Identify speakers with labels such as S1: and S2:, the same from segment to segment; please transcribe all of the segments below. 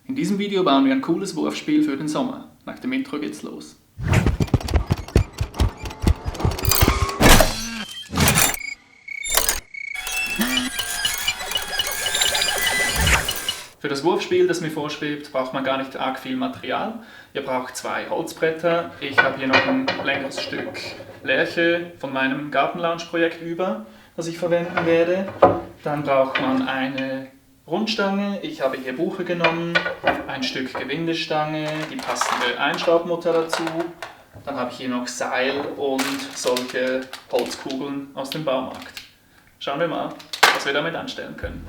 S1: In diesem Video bauen wir ein cooles Wurfspiel für den Sommer. Nach dem Intro geht's los. Für das Wurfspiel, das mir vorschwebt, braucht man gar nicht arg viel Material. Ihr braucht 2 Holzbretter. Ich habe hier noch ein längeres Stück Lärche von meinem Gartenlounge-Projekt über, das ich verwenden werde. Dann braucht man eine Rundstange. Ich habe hier Buche genommen, ein Stück Gewindestange, die passende Einschraubmutter dazu. Dann habe ich hier noch Seil und solche Holzkugeln aus dem Baumarkt. Schauen wir mal, was wir damit anstellen können.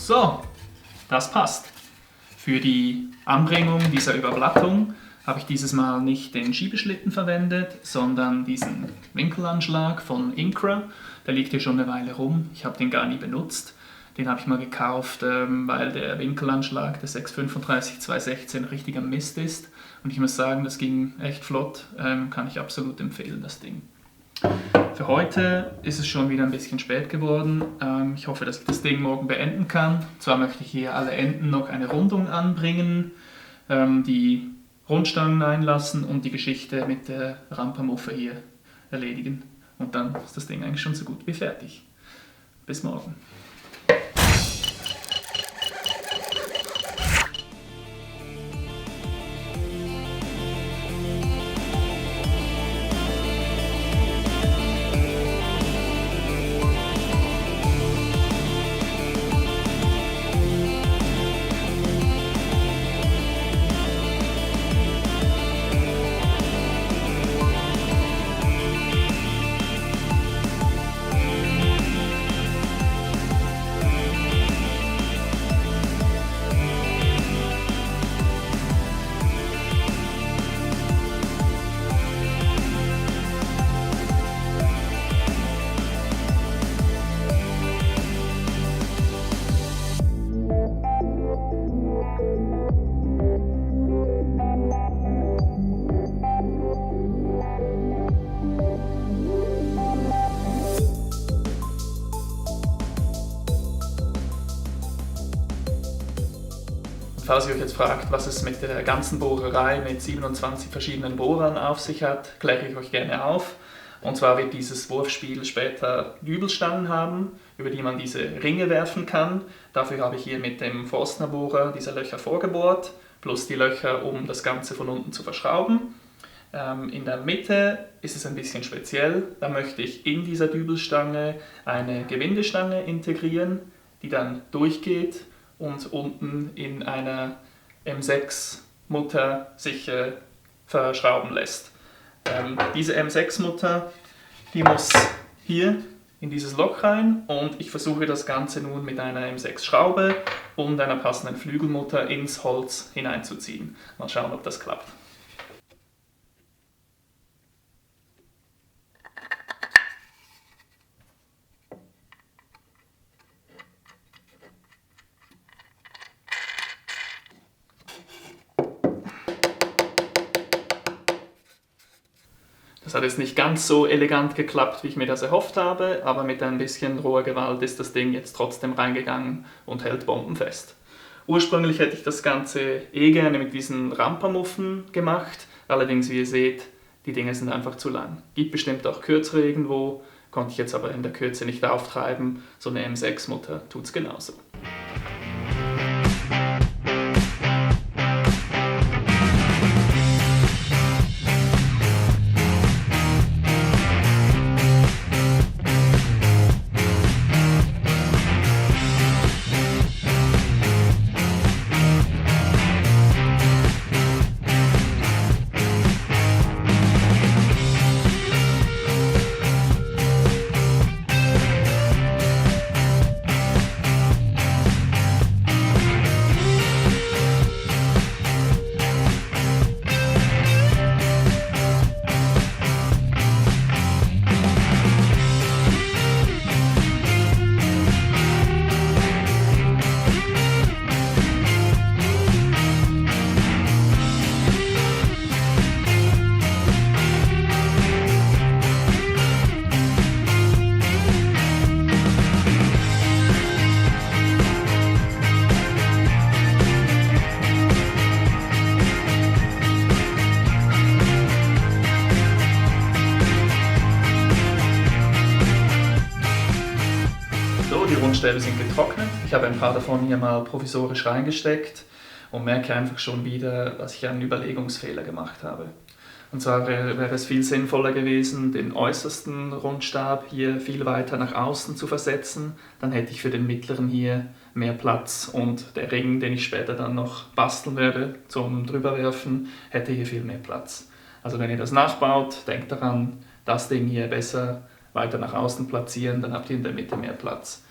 S1: So, das passt. Für die Anbringung dieser Überblattung habe ich dieses Mal nicht den Schiebeschlitten verwendet, sondern diesen Winkelanschlag von Incra. Der liegt hier schon eine Weile rum, ich habe den gar nie benutzt. Den habe ich mal gekauft, weil der Winkelanschlag, der 635-216, richtiger Mist ist. Und ich muss sagen, das ging echt flott, kann ich absolut empfehlen, das Ding. Für heute ist es schon wieder ein bisschen spät geworden. Ich hoffe, dass ich das Ding morgen beenden kann. Zwar möchte ich hier alle Enden noch eine Rundung anbringen, die Rundstangen einlassen und die Geschichte mit der Rampamuffe hier erledigen. Und dann ist das Ding eigentlich schon so gut wie fertig. Bis morgen. Falls ihr euch jetzt fragt, was es mit der ganzen Bohrerei mit 27 verschiedenen Bohrern auf sich hat, kläre ich euch gerne auf. Und zwar wird dieses Wurfspiel später Dübelstangen haben, über die man diese Ringe werfen kann. Dafür habe ich hier mit dem Forstner-Bohrer diese Löcher vorgebohrt, plus die Löcher, um das Ganze von unten zu verschrauben. In der Mitte ist es ein bisschen speziell. Da möchte ich in dieser Dübelstange eine Gewindestange integrieren, die dann durchgeht und unten in einer M6-Mutter sich verschrauben lässt. Diese M6-Mutter, die muss hier in dieses Loch rein und ich versuche das Ganze nun mit einer M6-Schraube und einer passenden Flügelmutter ins Holz hineinzuziehen. Mal schauen, ob das klappt. Das hat jetzt nicht ganz so elegant geklappt, wie ich mir das erhofft habe, aber mit ein bisschen roher Gewalt ist das Ding jetzt trotzdem reingegangen und hält bombenfest. Ursprünglich hätte ich das Ganze gerne mit diesen Rampamuffen gemacht, allerdings, wie ihr seht, Die Dinge sind einfach zu lang. Gibt bestimmt auch kürzere irgendwo, konnte ich jetzt aber in der Kürze nicht auftreiben. So eine M6-Mutter tut es genauso. So, die Rundstäbe sind getrocknet. Ich habe ein paar davon hier mal provisorisch reingesteckt und merke einfach schon wieder, dass ich einen Überlegungsfehler gemacht habe. Und zwar wäre es viel sinnvoller gewesen, den äußersten Rundstab hier viel weiter nach außen zu versetzen. Dann hätte ich für den mittleren hier mehr Platz und der Ring, den ich später dann noch basteln werde zum Drüberwerfen, hätte hier viel mehr Platz. Also wenn ihr das nachbaut, denkt daran, das Ding hier besser weiter nach außen platzieren, dann habt ihr in der Mitte mehr Platz.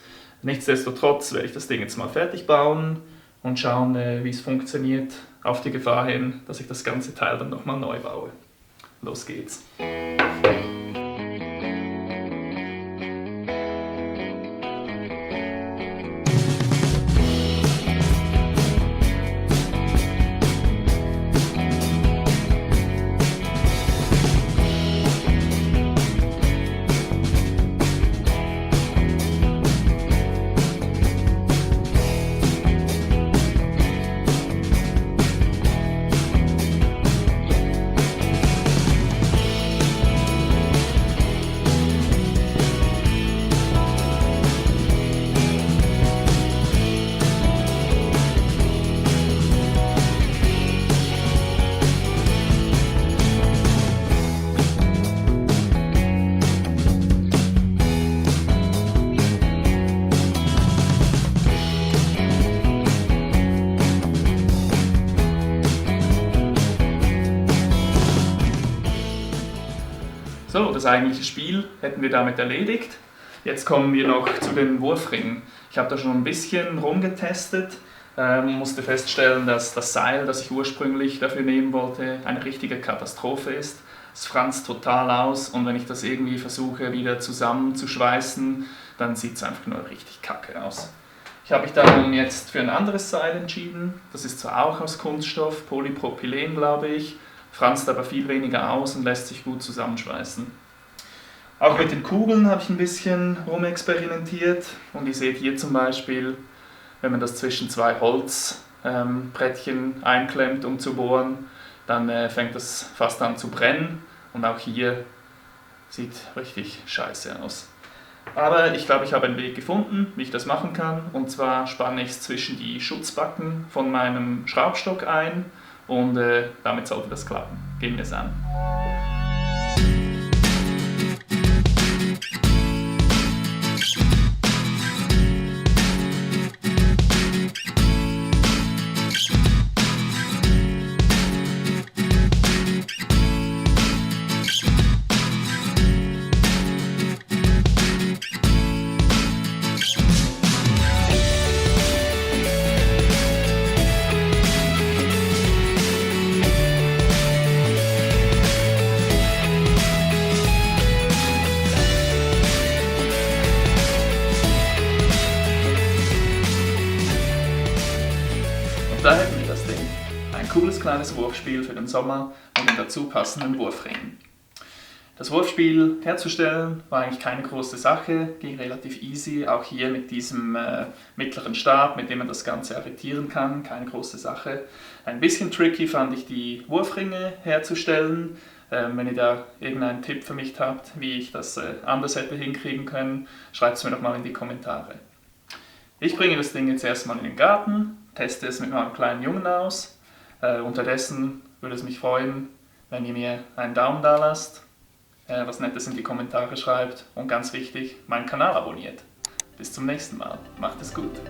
S1: Nichtsdestotrotz werde ich das Ding jetzt mal fertig bauen und schauen, wie es funktioniert, auf die Gefahr hin, dass ich das ganze Teil dann nochmal neu baue. Los geht's! So, das eigentliche Spiel hätten wir damit erledigt. Jetzt kommen wir noch zu den Wurfringen. Ich habe da schon ein bisschen rumgetestet, musste feststellen, dass das Seil, das ich ursprünglich dafür nehmen wollte, eine richtige Katastrophe ist. Es franzt total aus und wenn ich das irgendwie versuche wieder zusammenzuschweißen, dann sieht es einfach nur richtig kacke aus. Ich habe mich dann jetzt für ein anderes Seil entschieden. Das ist zwar auch aus Kunststoff, Polypropylen glaube ich, franzt aber viel weniger aus und lässt sich gut zusammenschweißen. Auch mit den Kugeln habe ich ein bisschen rumexperimentiert und ihr seht hier zum Beispiel, wenn man das zwischen zwei Holzbrettchen einklemmt, um zu bohren, dann fängt das fast an zu brennen und auch hier sieht richtig scheiße aus. Aber ich glaube, ich habe einen Weg gefunden, wie ich das machen kann, und zwar spanne ich es zwischen die Schutzbacken von meinem Schraubstock ein und damit sollte das klappen. Gehen wir es an. Da hätten wir das Ding. Ein cooles kleines Wurfspiel für den Sommer und den dazu passenden Wurfringen. Das Wurfspiel herzustellen war eigentlich keine große Sache, ging relativ easy, auch hier mit diesem mittleren Stab, mit dem man das Ganze arretieren kann, keine große Sache. Ein bisschen tricky fand ich die Wurfringe herzustellen. Wenn ihr da irgendeinen Tipp für mich habt, wie ich das anders hätte hinkriegen können, schreibt es mir doch mal in die Kommentare. Ich bringe das Ding jetzt erstmal in den Garten, teste es mit meinem kleinen Jungen aus. Unterdessen würde es mich freuen, wenn ihr mir einen Daumen da lasst, was Nettes in die Kommentare schreibt und ganz wichtig, meinen Kanal abonniert. Bis zum nächsten Mal. Macht es gut.